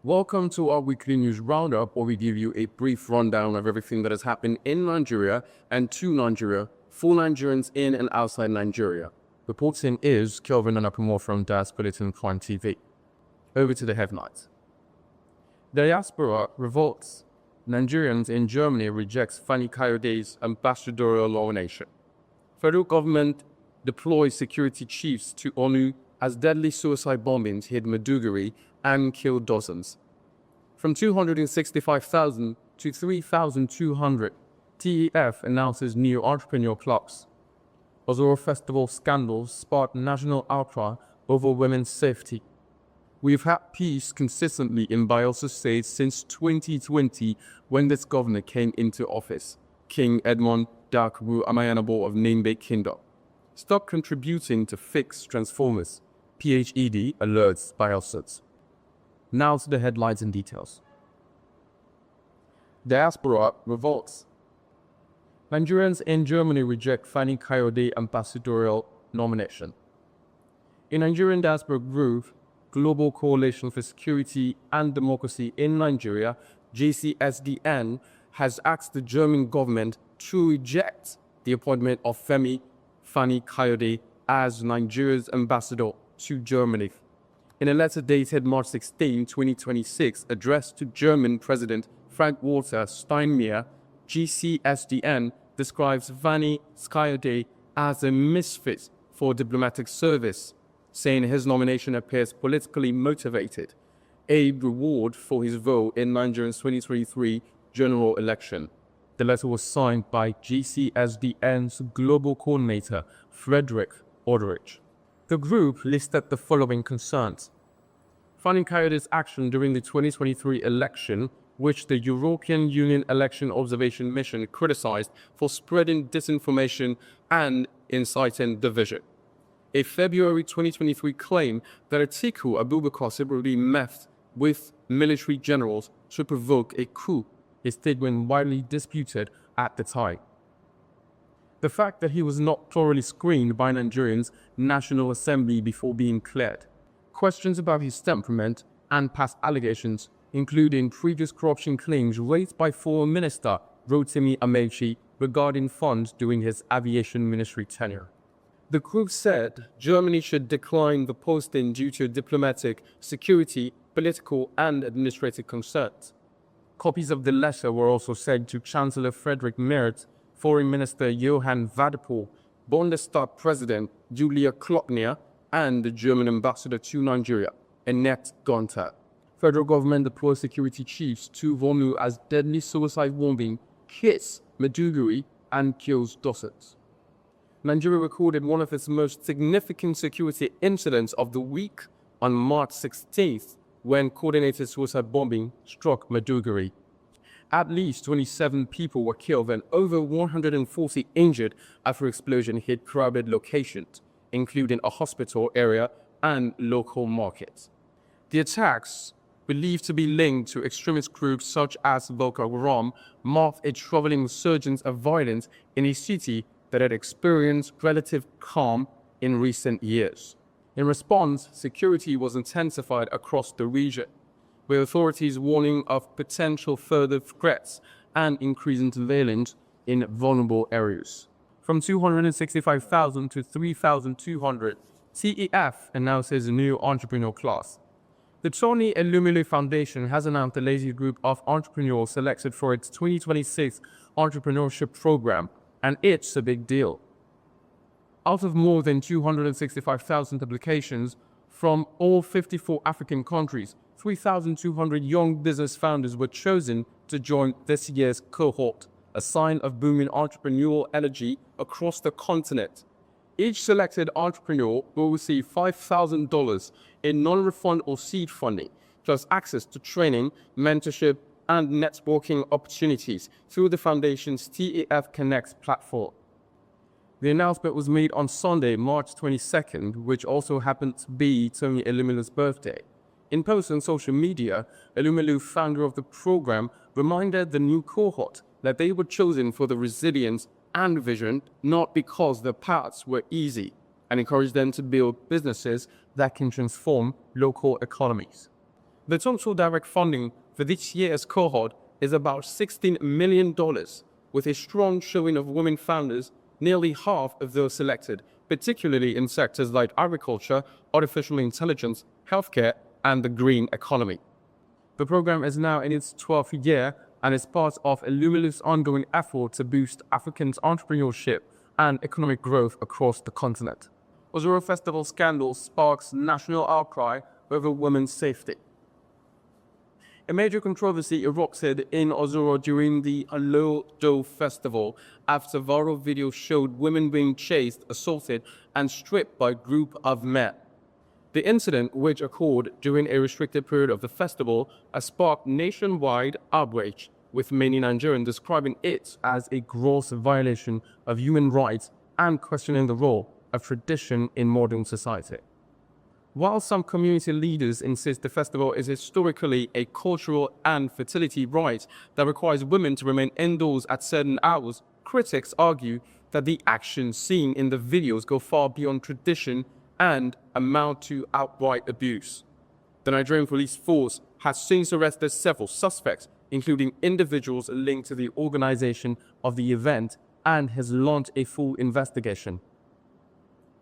Welcome to our weekly news roundup, where we give you a brief rundown of everything that has happened in Nigeria and to Nigeria for Nigerians in and outside Nigeria. Reporting is Kelvin Anapimo from Diaspora Crime TV. Over to the headlines. Diaspora revolts. Nigerians in Germany rejects Fani Kayode's ambassadorial nomination. Federal government deploys security chiefs to ONU as deadly suicide bombings hit Maiduguri and killed dozens. From 265,000 to 3,200, TEF announces new entrepreneur clubs. Ozoro festival scandals sparked national outcry over women's safety. We've had peace consistently in Bayelsa State since 2020 when this governor came into office, King Edmond Dakwu Amayanabo of Nambe Kingdom. Stop contributing to fix transformers, PHED alerts Bayelsans. Now to the headlines and details. Diaspora revolts. Nigerians in Germany reject Fani Kayode ambassadorial nomination. A Nigerian diaspora group, Global Coalition for Security and Democracy in Nigeria, GCSDN, has asked the German government to reject the appointment of Fani Kayode as Nigeria's ambassador to Germany. In a letter dated March 16, 2026, addressed to German President Frank-Walter Steinmeier, GCSDN describes Fani Kayode as a misfit for diplomatic service, saying his nomination appears politically motivated, a reward for his vote in Nigeria's 2023 general election. The letter was signed by GCSDN's global coordinator, Frederick Orderich. The group listed the following concerns. Fani Kayode's action during the 2023 election, which the European Union Election Observation Mission criticized for spreading disinformation and inciting division. A February 2023 claim that Atiku Abubakar secretly met with military generals to provoke a coup, a statement widely disputed at the time. The fact that he was not thoroughly screened by Nigerians' National Assembly before being cleared. Questions about his temperament and past allegations, including previous corruption claims raised by former Minister Rotimi Amechi regarding funds during his aviation ministry tenure. The group said Germany should decline the posting due to diplomatic, security, political and administrative concerns. Copies of the letter were also sent to Chancellor Friedrich Merz, Foreign Minister Johann Wadepool, Bundestag President Julia Klöckner, and the German ambassador to Nigeria, Annette Gunther. Federal government deploys security chiefs to ONU as deadly suicide bombing hits Maiduguri and kills dozens. Nigeria recorded one of its most significant security incidents of the week on March 16th when coordinated suicide bombing struck Maiduguri. At least 27 people were killed and over 140 injured after explosion hit crowded locations, including a hospital area and local markets. The attacks, believed to be linked to extremist groups such as Boko Haram, marked a troubling resurgence of violence in a city that had experienced relative calm in recent years. In response, security was intensified across the region, with authorities warning of potential further threats and increasing surveillance in vulnerable areas. From 265,000 to 3,200, TEF announces a new entrepreneur class. The Tony Elumelu Foundation has announced a lazy group of entrepreneurs selected for its 2026 Entrepreneurship program, and it's a big deal. Out of more than 265,000 applications from all 54 African countries, 3,200 young business founders were chosen to join this year's cohort, a sign of booming entrepreneurial energy across the continent. Each selected entrepreneur will receive $5,000 in non-refundable seed funding, plus access to training, mentorship, and networking opportunities through the Foundation's TEF Connect platform. The announcement was made on Sunday, March 22nd, which also happened to be Tony Elumelu's birthday. In posts on social media, Elumelu, founder of the program, reminded the new cohort that they were chosen for the resilience and vision, not because the paths were easy, and encouraged them to build businesses that can transform local economies. The total direct funding for this year's cohort is about $16 million, with a strong showing of women founders, nearly half of those selected, particularly in sectors like agriculture, artificial intelligence, healthcare, and the green economy. The program is now in its 12th year and is part of Elumelu's ongoing effort to boost Africans' entrepreneurship and economic growth across the continent. Ozoro Festival scandal sparks national outcry over women's safety. A major controversy erupted in Ozoro during the Alodo Festival after viral video showed women being chased, assaulted, and stripped by a group of men. The incident, which occurred during a restricted period of the festival, has sparked nationwide outrage, with many Nigerians describing it as a gross violation of human rights and questioning the role of tradition in modern society. While some community leaders insist the festival is historically a cultural and fertility rite that requires women to remain indoors at certain hours, critics argue that the actions seen in the videos go far beyond tradition and amount to outright abuse. The Nigerian police force has since arrested several suspects, including individuals linked to the organization of the event, and has launched a full investigation.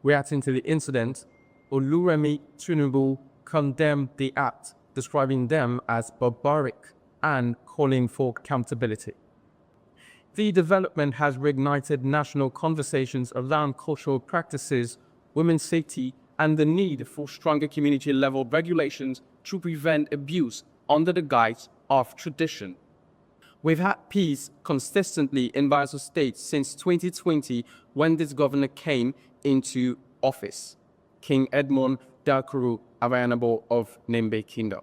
Reacting to the incident, Oluremi Tinubu condemned the act, describing them as barbaric and calling for accountability. The development has reignited national conversations around cultural practices, women's safety, and the need for stronger community-level regulations to prevent abuse under the guise of tradition. We've had peace consistently in Bayelsa State since 2020 when this governor came into office, King Edmond Dakuru Awayanabo of Nembe Kingdom.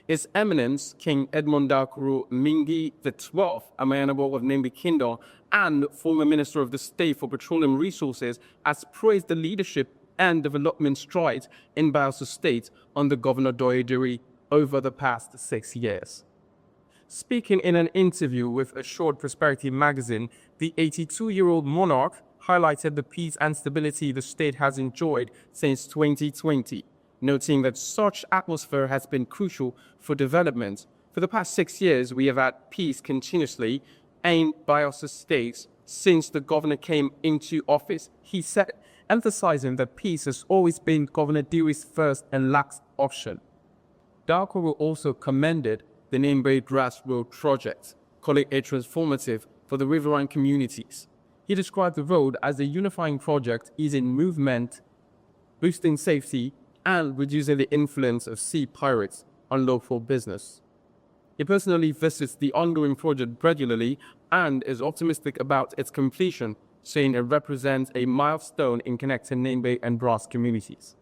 His Eminence, King Edmond Dakuru Mingi XII Awayanabo of Nembe Kingdom and former Minister of the State for Petroleum Resources, has praised the leadership and development strides in Bayelsa State under Governor Doyediri over the past 6 years. Speaking in an interview with A Short Prosperity magazine, the 82-year-old monarch highlighted the peace and stability the state has enjoyed since 2020, noting that such atmosphere has been crucial for development. For the past 6 years, we have had peace continuously in Bayelsa State since the governor came into office, he said, emphasizing that peace has always been Governor Diri's first and last option. Dakuru also commended the Nembe Grass Road project, calling it transformative for the riverine communities. He described the road as a unifying project, easing movement, boosting safety, and reducing the influence of sea pirates on local business. He personally visits the ongoing project regularly and is optimistic about its completion, saying it represents a milestone in connecting Nembe and Brass communities.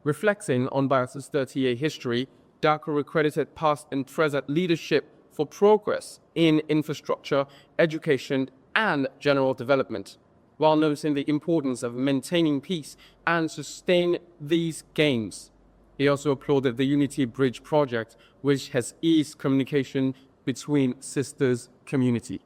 Reflecting on Bayelsa's 30-year history, Dakuru credited past and present leadership for progress in infrastructure, education, and general development, while noting the importance of maintaining peace and sustain these gains. He also applauded the Unity Bridge project, which has eased communication between sisters' community.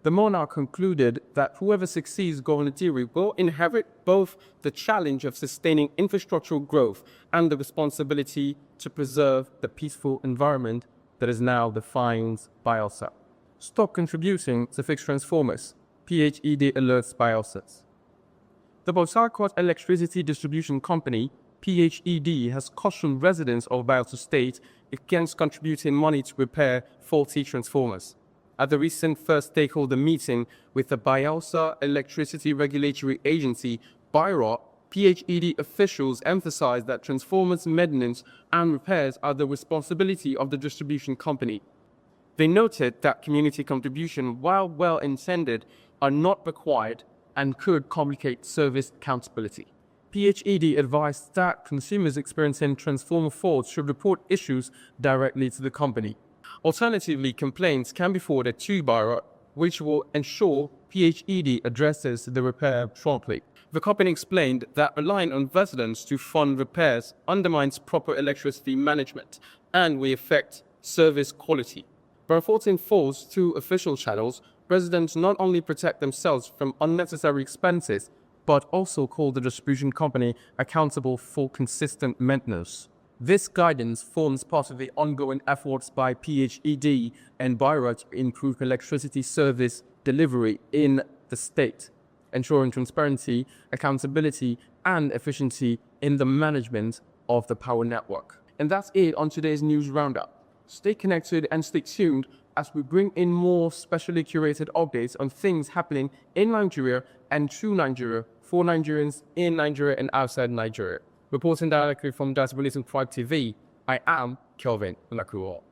The monarch concluded that whoever succeeds Governor Diri will inherit both the challenge of sustaining infrastructural growth and the responsibility to preserve the peaceful environment that is now defines Bayelsa. Stop contributing to fixed transformers. PHED alerts Bayelsans. The Bosarkot Electricity Distribution Company, PHED, has cautioned residents of Bayelsa State against contributing money to repair faulty transformers. At the recent first stakeholder meeting with the Bayelsa Electricity Regulatory Agency, BIROT, PHED officials emphasized that transformers maintenance and repairs are the responsibility of the distribution company. They noted that community contribution, while well-intended, are not required and could complicate service accountability. PHED advised that consumers experiencing transformer faults should report issues directly to the company. Alternatively, complaints can be forwarded to BIROT, which will ensure PHED addresses the repair promptly. The company explained that relying on residents to fund repairs undermines proper electricity management and will affect service quality. By reporting faults through official channels, residents not only protect themselves from unnecessary expenses, but also hold the distribution company accountable for consistent maintenance. This guidance forms part of the ongoing efforts by PHED and BIRA to improve electricity service delivery in the state, ensuring transparency, accountability, and efficiency in the management of the power network. And that's it on today's news roundup. Stay connected and stay tuned as we bring in more specially curated updates on things happening in Nigeria and to Nigeria for Nigerians in Nigeria and outside Nigeria. Reporting directly from Bulletin Tribe TV, I am Kelvin Lakuo.